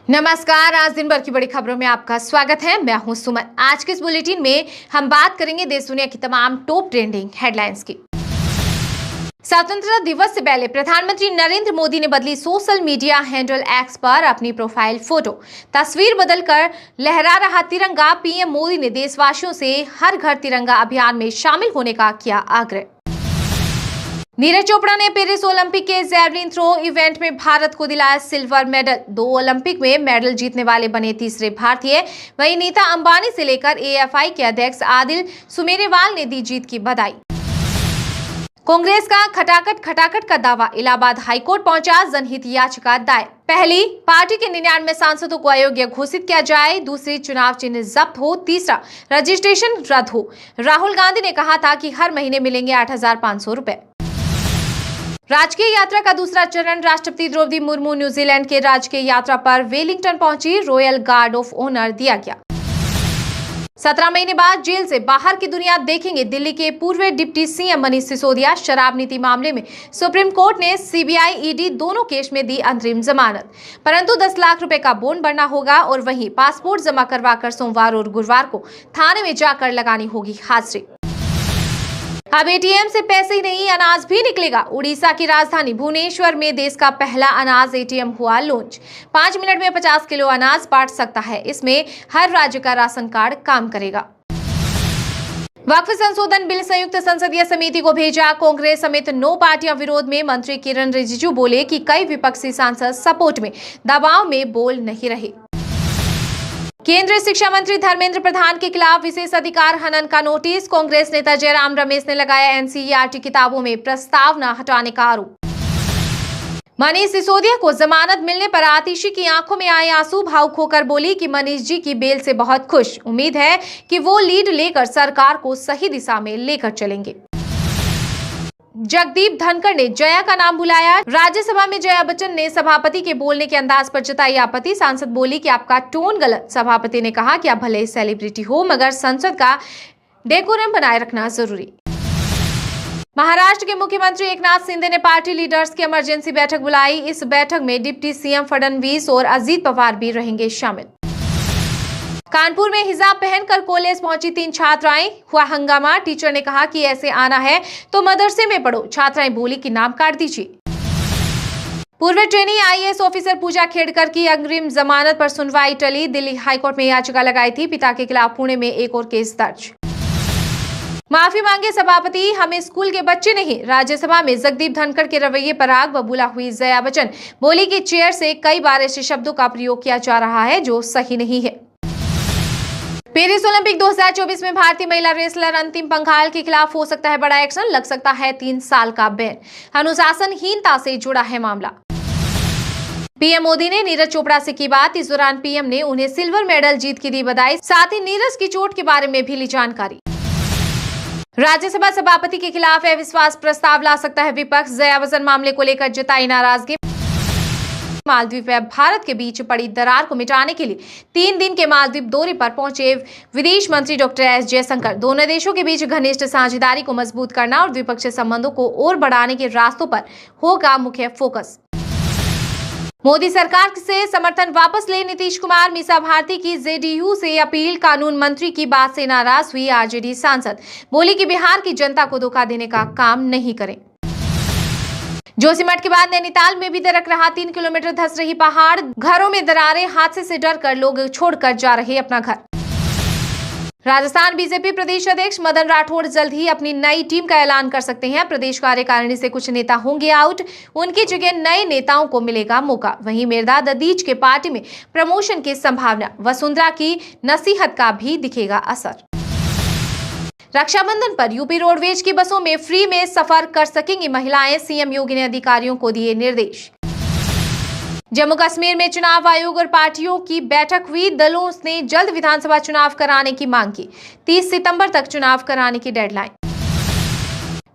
नमस्कार। आज दिन भर की बड़ी खबरों में आपका स्वागत है। मैं हूं सुमन। आज के इस बुलेटिन में हम बात करेंगे देश दुनिया की तमाम टॉप ट्रेंडिंग हेडलाइंस की। स्वतंत्रता दिवस से पहले प्रधानमंत्री नरेंद्र मोदी ने बदली सोशल मीडिया हैंडल एक्स पर अपनी प्रोफाइल फोटो। तस्वीर बदलकर लहरा रहा तिरंगा। पीएम मोदी ने देशवासियों से हर घर तिरंगा अभियान में शामिल होने का किया आग्रह। नीरज चोपड़ा ने पेरिस ओलंपिक के जैवलिन थ्रो इवेंट में भारत को दिलाया सिल्वर मेडल। 2 ओलंपिक में मेडल जीतने वाले बने तीसरे भारतीय। वहीं नीता अंबानी से लेकर एएफआई के अध्यक्ष आदिल सुमेरवाल ने दी जीत की बधाई। कांग्रेस का खटाखट का दावा। इलाहाबाद हाईकोर्ट पहुंचा जनहित याचिका दायर। पहली, पार्टी के 99 सांसदों को अयोग्य घोषित किया जाए। दूसरी, चुनाव चिन्ह जब्त हो। तीसरा, रजिस्ट्रेशन रद्द हो। राहुल गांधी ने कहा था कि हर महीने मिलेंगे 8,500 रुपए। राजकीय यात्रा का दूसरा चरण। राष्ट्रपति द्रौपदी मुर्मू न्यूजीलैंड के राजकीय यात्रा पर वेलिंगटन पहुंची। रॉयल गार्ड ऑफ ऑनर दिया गया। 17 महीने बाद जेल से बाहर की दुनिया देखेंगे दिल्ली के पूर्व डिप्टी सीएम मनीष सिसोदिया। शराब नीति मामले में सुप्रीम कोर्ट ने सीबीआई ईडी दोनों केस में दी अंतरिम जमानत, परंतु 10 लाख रुपए का बॉन्ड भरना होगा और वहीं पासपोर्ट जमा करवाकर सोमवार और गुरुवार को थाने में जाकर लगानी होगी हाजिरी। अब एटीएम से पैसे ही नहीं, अनाज भी निकलेगा। उड़ीसा की राजधानी भुवनेश्वर में देश का पहला अनाज एटीएम हुआ लॉन्च। 5 मिनट में 50 किलो अनाज बांट सकता है। इसमें हर राज्य का राशन कार्ड काम करेगा। वक्फ संशोधन बिल संयुक्त संसदीय समिति को भेजा। कांग्रेस समेत 9 पार्टियां विरोध में। मंत्री किरण रिजिजू बोले कि कई विपक्षी सांसद सपोर्ट में दबाव में बोल नहीं रहे। केंद्रीय शिक्षा मंत्री धर्मेंद्र प्रधान के खिलाफ विशेष अधिकार हनन का नोटिस। कांग्रेस नेता जयराम रमेश ने लगाया एनसीईआरटी किताबों में प्रस्तावना हटाने का आरोप। मनीष सिसोदिया को जमानत मिलने पर आतिशी की आंखों में आए आंसू। भावुक होकर बोली कि मनीष जी की बेल से बहुत खुश। उम्मीद है कि वो लीड लेकर सरकार को सही दिशा में लेकर चलेंगे। जगदीप धनखड़ ने जया का नाम बुलाया। राज्यसभा में जया बच्चन ने सभापति के बोलने के अंदाज पर जताई आपत्ति। सांसद बोली कि आपका टोन गलत। सभापति ने कहा कि आप भले ही सेलिब्रिटी हो मगर संसद का डेकोरम बनाए रखना जरूरी। महाराष्ट्र के मुख्यमंत्री एकनाथ शिंदे ने पार्टी लीडर्स की इमरजेंसी बैठक बुलाई। इस बैठक में डिप्टी सीएम फडणवीस और अजीत पवार भी रहेंगे शामिल। कानपुर में हिजाब पहनकर कॉलेज पहुंची 3 छात्राएं। हुआ हंगामा। टीचर ने कहा कि ऐसे आना है तो मदरसे में पढ़ो। छात्राएं बोली कि नाम काट दीजिए। पूर्व ट्रेनी आईएएस ऑफिसर पूजा खेड़कर की अग्रिम जमानत पर सुनवाई टली। दिल्ली हाईकोर्ट में याचिका लगाई थी। पिता के खिलाफ पुणे में एक और केस दर्ज। माफी मांगे सभापति, हमें स्कूल के बच्चे नहीं। राज्यसभा में जगदीप धनखड़ के रवैये पर आग बबूला हुई जया बच्चन। बोली कि चेयर से कई बार ऐसे शब्दों का प्रयोग किया जा रहा है जो सही नहीं है। पेरिस ओलंपिक 2024 में भारतीय महिला रेसलर अंतिम पंघाल के खिलाफ हो सकता है बड़ा एक्शन। लग सकता है 3 साल का बैन। अनुशासनहीनता से जुड़ा है मामला। पीएम मोदी ने नीरज चोपड़ा से की बात। इस दौरान पीएम ने उन्हें सिल्वर मेडल जीत की दी बधाई। साथ ही नीरज की चोट के बारे में भी ली जानकारी। राज्यसभा सभापति के खिलाफ अविश्वास प्रस्ताव ला सकता है विपक्ष। जया बच्चन मामले को लेकर जताई नाराजगी। मालदीव व भारत के बीच पड़ी दरार को मिटाने के लिए 3 दिन के मालदीव दौरे पर पहुंचे विदेश मंत्री डॉक्टर एस जयशंकर। दोनों देशों के बीच घनिष्ठ साझेदारी को मजबूत करना और द्विपक्षीय संबंधों को और बढ़ाने के रास्तों पर होगा मुख्य फोकस। मोदी सरकार से समर्थन वापस ले नीतीश कुमार। मीसा भारती की जेडीयू से अपील। कानून मंत्री की बात से नाराज हुई आरजेडी सांसद। बोली कि बिहार की जनता को धोखा देने का काम नहीं करें। जोशीमठ के बाद नैनीताल में भी दरक रहा। 3 किलोमीटर धंस रही पहाड़। घरों में दरारें। हादसे से डरकर लोग छोड़कर जा रहे अपना घर। राजस्थान बीजेपी प्रदेश अध्यक्ष मदन राठौड़ जल्द ही अपनी नई टीम का ऐलान कर सकते हैं। प्रदेश कार्यकारिणी से कुछ नेता होंगे आउट। उनकी जगह नए नेताओं को मिलेगा मौका। वहीं मेरदा ददीज के पार्टी में प्रमोशन की संभावना। वसुंधरा की नसीहत का भी दिखेगा असर। रक्षाबंधन पर यूपी रोडवेज की बसों में फ्री में सफर कर सकेंगी महिलाएं। सीएम योगी ने अधिकारियों को दिए निर्देश। जम्मू कश्मीर में चुनाव आयोग और पार्टियों की बैठक हुई। दलों ने जल्द विधानसभा चुनाव कराने की मांग की। 30 सितंबर तक चुनाव कराने की डेडलाइन।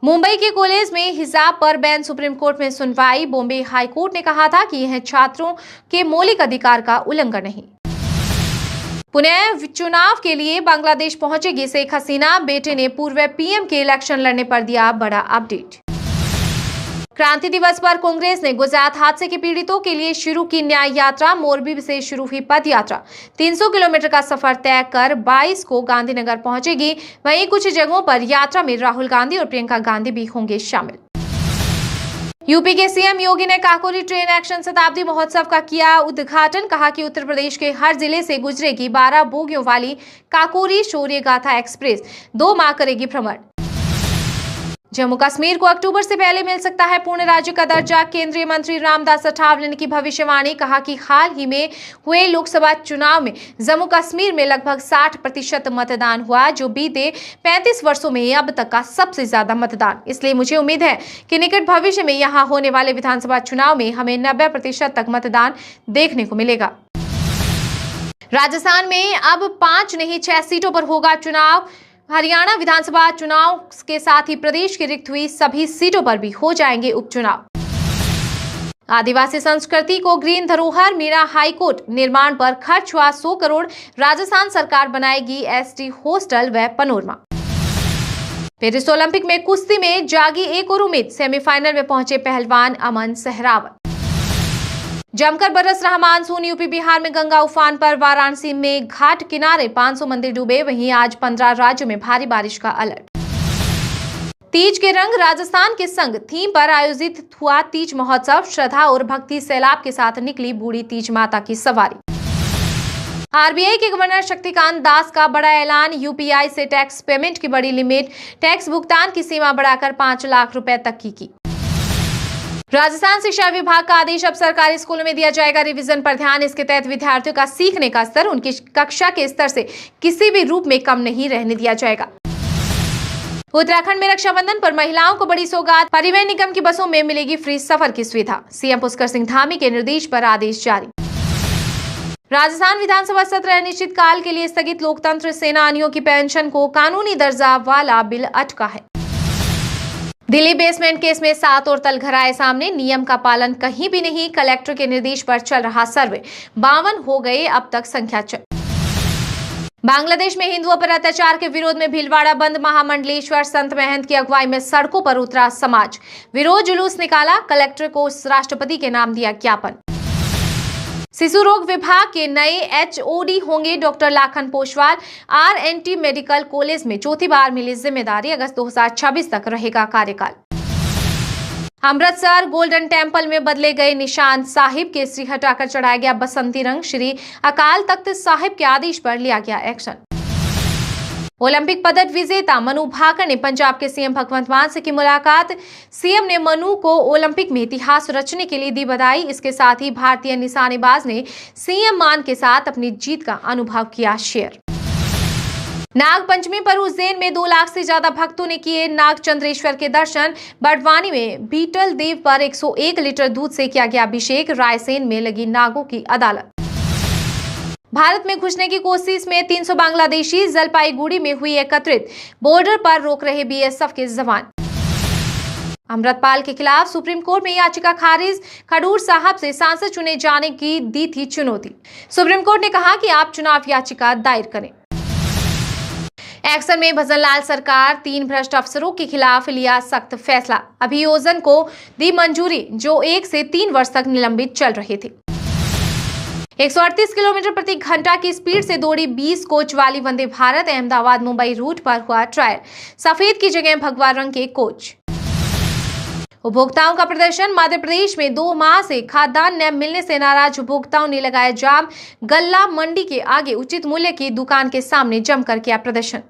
मुंबई के कॉलेज में हिजाब पर बैन। सुप्रीम कोर्ट में सुनवाई। बॉम्बे हाई कोर्ट ने कहा था कि यह छात्रों के मौलिक अधिकार का उल्लंघन नहीं। पुणे चुनाव के लिए बांग्लादेश पहुंचेगी शेख हसीना। बेटे ने पूर्व पीएम के इलेक्शन लड़ने पर दिया बड़ा अपडेट। क्रांति दिवस पर कांग्रेस ने गुजरात हादसे के पीड़ितों के लिए शुरू की न्याय यात्रा। मोरबी से शुरू हुई पद यात्रा 300 किलोमीटर का सफर तय कर 22 को गांधीनगर पहुंचेगी। वहीं कुछ जगहों पर यात्रा में राहुल गांधी और प्रियंका गांधी भी होंगे शामिल। यूपी के सीएम योगी ने काकोरी ट्रेन एक्शन शताब्दी महोत्सव का किया उद्घाटन। कहा कि उत्तर प्रदेश के हर जिले से गुजरेगी 12 बोगियों वाली काकोरी शौर्य गाथा एक्सप्रेस 2 माह करेगी भ्रमण। जम्मू कश्मीर को अक्टूबर से पहले मिल सकता है पूर्ण राज्य का दर्जा। केंद्रीय मंत्री रामदास अठावले ने की भविष्यवाणी। कहा कि हाल ही में हुए लोकसभा चुनाव में जम्मू कश्मीर में लगभग 60% मतदान हुआ, जो बीते 35 वर्षों में अब तक का सबसे ज्यादा मतदान। इसलिए मुझे उम्मीद है कि निकट भविष्य में यहाँ होने वाले विधानसभा चुनाव में हमें 90% तक मतदान देखने को मिलेगा। राजस्थान में अब 5 नहीं 6 सीटों पर होगा चुनाव। हरियाणा विधानसभा चुनाव के साथ ही प्रदेश की रिक्त हुई सभी सीटों पर भी हो जाएंगे उपचुनाव। आदिवासी संस्कृति को ग्रीन धरोहर मीरा हाईकोर्ट निर्माण पर खर्च हुआ 100 करोड़। राजस्थान सरकार बनाएगी एसटी हॉस्टल व पनोरमा। पेरिस ओलंपिक में कुश्ती में जागी एक और उम्मीद। सेमीफाइनल में पहुंचे पहलवान अमन सहरावत। जमकर बरस रहा मानसून। यूपी बिहार में गंगा उफान पर। वाराणसी में घाट किनारे 500 मंदिर डूबे। वहीं आज 15 राज्यों में भारी बारिश का अलर्ट। तीज के रंग राजस्थान के संग थीम पर आयोजित हुआ तीज महोत्सव। श्रद्धा और भक्ति सैलाब के साथ निकली बूढ़ी तीज माता की सवारी। आरबीआई के गवर्नर शक्तिकांत दास का बड़ा ऐलान। यूपीआई से टैक्स पेमेंट की बड़ी लिमिट। टैक्स भुगतान की सीमा बढ़ाकर 5 लाख रुपए तक की। राजस्थान शिक्षा विभाग का आदेश। अब सरकारी स्कूलों में दिया जाएगा रिवीजन पर ध्यान। इसके तहत विद्यार्थियों का सीखने का स्तर उनकी कक्षा के स्तर से किसी भी रूप में कम नहीं रहने दिया जाएगा। उत्तराखंड में रक्षाबंधन पर महिलाओं को बड़ी सौगात। परिवहन निगम की बसों में मिलेगी फ्री सफर की सुविधा। सीएम पुष्कर सिंह धामी के निर्देश पर आदेश जारी। राजस्थान विधानसभा सत्र अनिश्चितकाल के लिए स्थगित। लोकतंत्र सेनानियों की पेंशन को कानूनी दर्जा वाला बिल अटका है। दिल्ली बेसमेंट केस में 7 और तलघर आए सामने। नियम का पालन कहीं भी नहीं। कलेक्टर के निर्देश पर चल रहा सर्वे। 52 हो गए अब तक संख्या। बांग्लादेश में हिंदुओं पर अत्याचार के विरोध में भीलवाड़ा बंद। महामंडलेश्वर संत महंत की अगुवाई में सड़कों पर उतरा समाज। विरोध जुलूस निकाला। कलेक्टर को राष्ट्रपति के नाम दिया ज्ञापन। शिशु रोग विभाग के नए एचओडी होंगे doctor Lakhan Poshwal. RNT medical college में चौथी बार मिली जिम्मेदारी। अगस्त 2026 तक रहेगा कार्यकाल। अमृतसर गोल्डन टेम्पल में बदले गए निशान साहिब। केसरी हटाकर चढ़ाया गया बसंती रंग। श्री अकाल तख्त साहिब के आदेश पर लिया गया एक्शन। ओलंपिक पदक विजेता मनु भाकर ने पंजाब के सीएम भगवंत मान से की मुलाकात। सीएम ने मनु को ओलंपिक में इतिहास रचने के लिए दी बधाई। इसके साथ ही भारतीय निशानेबाज ने सीएम मान के साथ अपनी जीत का अनुभव किया शेयर। नाग पंचमी पर उज्जैन में 2 लाख से ज्यादा भक्तों ने किए नागचंद्रेश्वर के दर्शन। बड़वानी में बीटल देव पर 101 लीटर दूध से किया गया अभिषेक। रायसेन में लगी नागों की अदालत। भारत में घुसने की कोशिश में 300 बांग्लादेशी जलपाईगुड़ी में हुई एकत्रित। बॉर्डर पर रोक रहे बीएसएफ के जवान। अमृतपाल के खिलाफ सुप्रीम कोर्ट में याचिका खारिज। खडूर साहब से सांसद चुने जाने की दी थी चुनौती। सुप्रीम कोर्ट ने कहा कि आप चुनाव याचिका दायर करें। एक्शन में भजनलाल सरकार 3 भ्रष्ट अफसरों के खिलाफ लिया सख्त फैसला। अभियोजन को दी मंजूरी जो 1 से 3 वर्ष तक निलंबित चल रहे थे। 138 किलोमीटर प्रति घंटा की स्पीड से दौड़ी 20 कोच वाली वंदे भारत अहमदाबाद मुंबई रूट पर हुआ ट्रायल। सफेद की जगह भगवा रंग के कोच। उपभोक्ताओं का प्रदर्शन। मध्य प्रदेश में 2 माह से खाद्यान्न न मिलने से नाराज उपभोक्ताओं ने लगाया जाम। गल्ला मंडी के आगे उचित मूल्य की दुकान के सामने जमकर किया प्रदर्शन।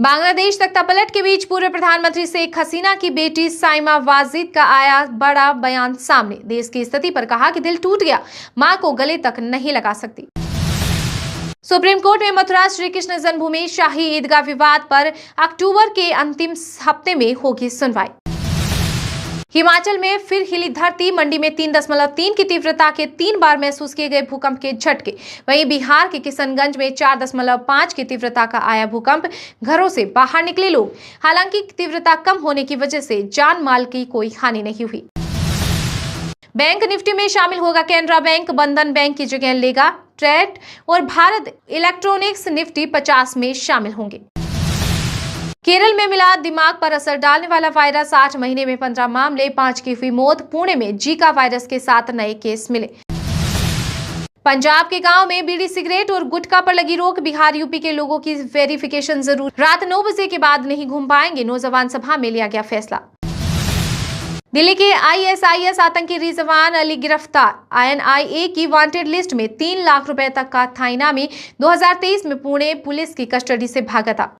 बांग्लादेश तख्तापलट के बीच पूर्व प्रधानमंत्री शेख हसीना की बेटी साइमा वाजिद का आया बड़ा बयान सामने। देश की स्थिति पर कहा कि दिल टूट गया, मां को गले तक नहीं लगा सकती। सुप्रीम कोर्ट में मथुरा श्री कृष्ण जन्मभूमि शाही ईदगाह विवाद पर अक्टूबर के अंतिम हफ्ते में होगी सुनवाई। हिमाचल में फिर हिली धरती। मंडी में 3.3 की तीव्रता के 3 बार महसूस किए गए भूकंप के झटके। वहीं बिहार के किशनगंज में 4.5 की तीव्रता का आया भूकंप। घरों से बाहर निकले लोग। हालांकि तीव्रता कम होने की वजह से जान माल की कोई हानि नहीं हुई। बैंक निफ्टी में शामिल होगा कैनरा बैंक। बंधन बैंक की जगह लेगा ट्रेड और भारत इलेक्ट्रॉनिक्स। निफ्टी 50 में शामिल होंगे। केरल में मिला दिमाग पर असर डालने वाला वायरस, 8 महीने में 15 मामले, 5 की हुई मौत। पुणे में जीका वायरस के 7 नए केस मिले। पंजाब के गांव में बीड़ी, सिगरेट और गुटखा पर लगी रोक। बिहार यूपी के लोगों की वेरिफिकेशन जरूर, रात 9 बजे के बाद नहीं घूम पाएंगे। नौजवान सभा में लिया गया फैसला। दिल्ली के आईएसआईएस आतंकी रिजवान अली गिरफ्तार। INIA की वांटेड लिस्ट में 3 लाख रुपए तक का था इनामी। 2023 में पुणे पुलिस की कस्टडी से भागा था।